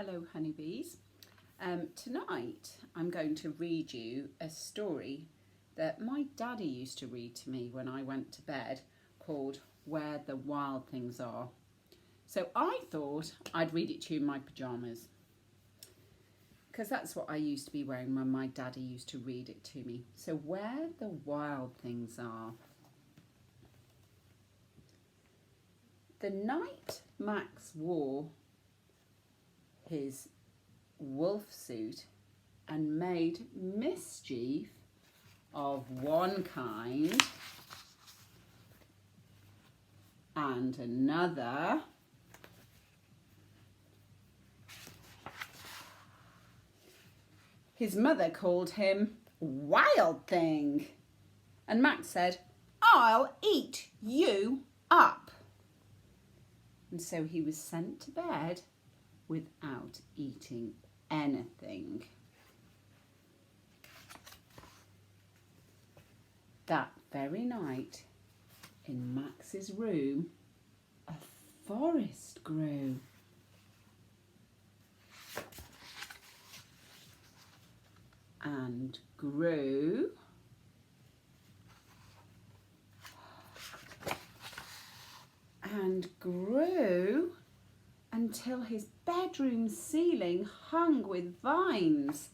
Hello honeybees. Tonight I'm going to read you a story that my daddy used to read to me when I went to bed called Where the Wild Things Are. So I thought I'd read it to you in my pyjamas because that's what I used to be wearing when my daddy used to read it to me. So Where the Wild Things Are. The night Max wore his wolf suit and made mischief of one kind and another, his mother called him Wild Thing, and Max said, "I'll eat you up." And so he was sent to bed without eating anything. That very night, in Max's room, a forest grew. And grew and grew until his bedroom ceiling hung with vines,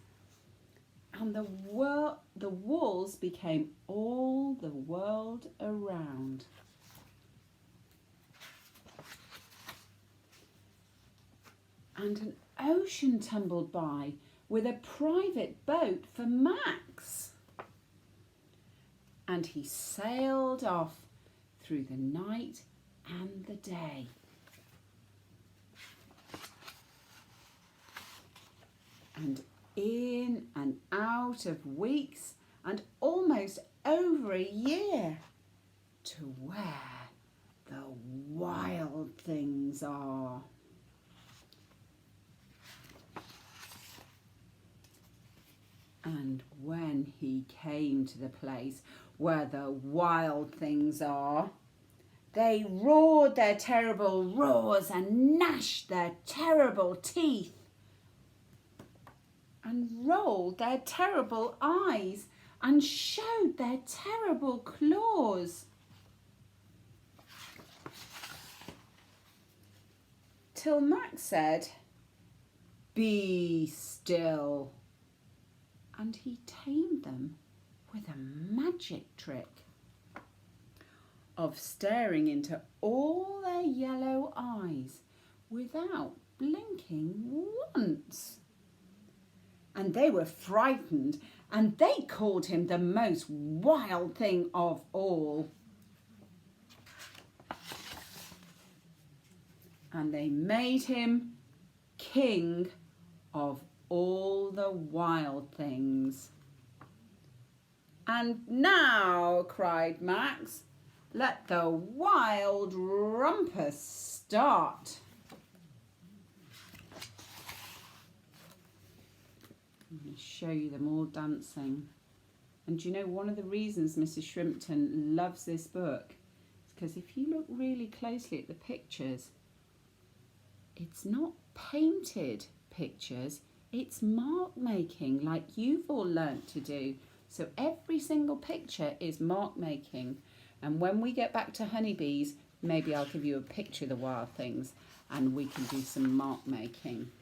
and the walls became all the world around. And an ocean tumbled by with a private boat for Max. And he sailed off through the night and the day. And in and out of weeks and almost over a year to where the wild things are. And when he came to the place where the wild things are, they roared their terrible roars and gnashed their terrible teeth and rolled their terrible eyes and showed their terrible claws. Till Max said, "Be still." And he tamed them with a magic trick of staring into all their yellow eyes without blinking once. And they were frightened, and they called him the most wild thing of all. And they made him king of all the wild things. "And now," cried Max, "let the wild rumpus start." I'm going to show you them all dancing. And you know, one of the reasons Mrs. Shrimpton loves this book is because if you look really closely at the pictures, it's not painted pictures, it's mark making like you've all learnt to do. So every single picture is mark making. And when we get back to honeybees, maybe I'll give you a picture of the wild things and we can do some mark making.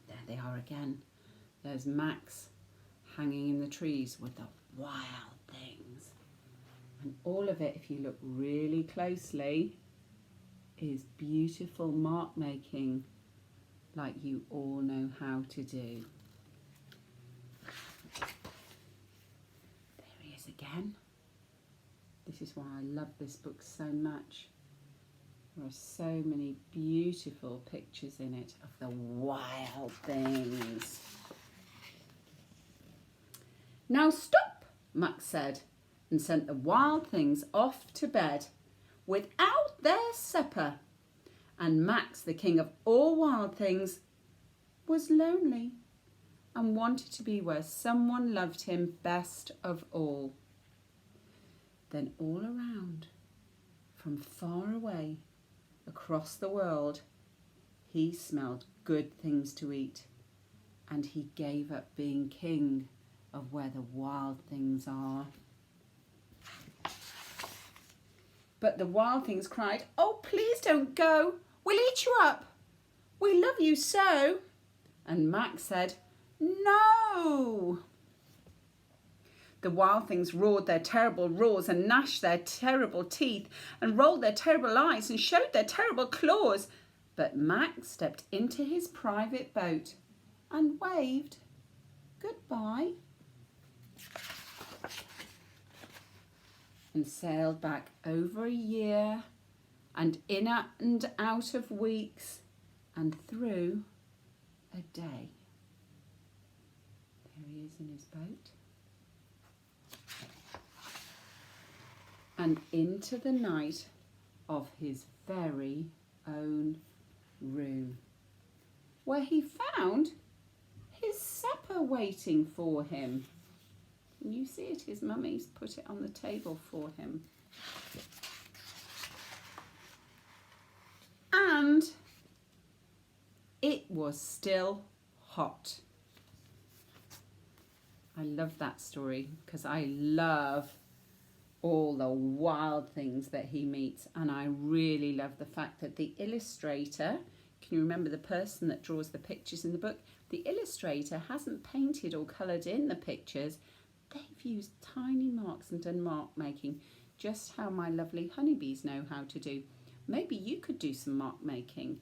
There they are again. There's Max hanging in the trees with the wild things. And all of it, if you look really closely, is beautiful mark making like you all know how to do. There he is again. This is why I love this book so much. There are so many beautiful pictures in it of the wild things. "Now stop," Max said, and sent the wild things off to bed without their supper. And Max, the king of all wild things, was lonely and wanted to be where someone loved him best of all. Then all around, from far away, across the world, he smelled good things to eat, and he gave up being king of where the wild things are. But the wild things cried, "Oh, please don't go. We'll eat you up. We love you so." And Max said, "No." The wild things roared their terrible roars and gnashed their terrible teeth and rolled their terrible eyes and showed their terrible claws. But Max stepped into his private boat and waved goodbye and sailed back over a year and in and out of weeks and through a day. There he is in his boat. And into the night of his very own room, where he found his supper waiting for him. Can you see it? His mummy's put it on the table for him. And it was still hot. I love that story because I love all the wild things that he meets, and I really love the fact that the illustrator, can you remember the person that draws the pictures in the book? The illustrator hasn't painted or coloured in the pictures. They've used tiny marks and done mark making, just how my lovely honeybees know how to do. Maybe you could do some mark making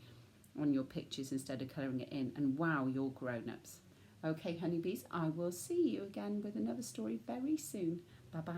on your pictures instead of colouring it in and wow your grown-ups. Okay, honeybees, I will see you again with another story very soon. Bye-bye.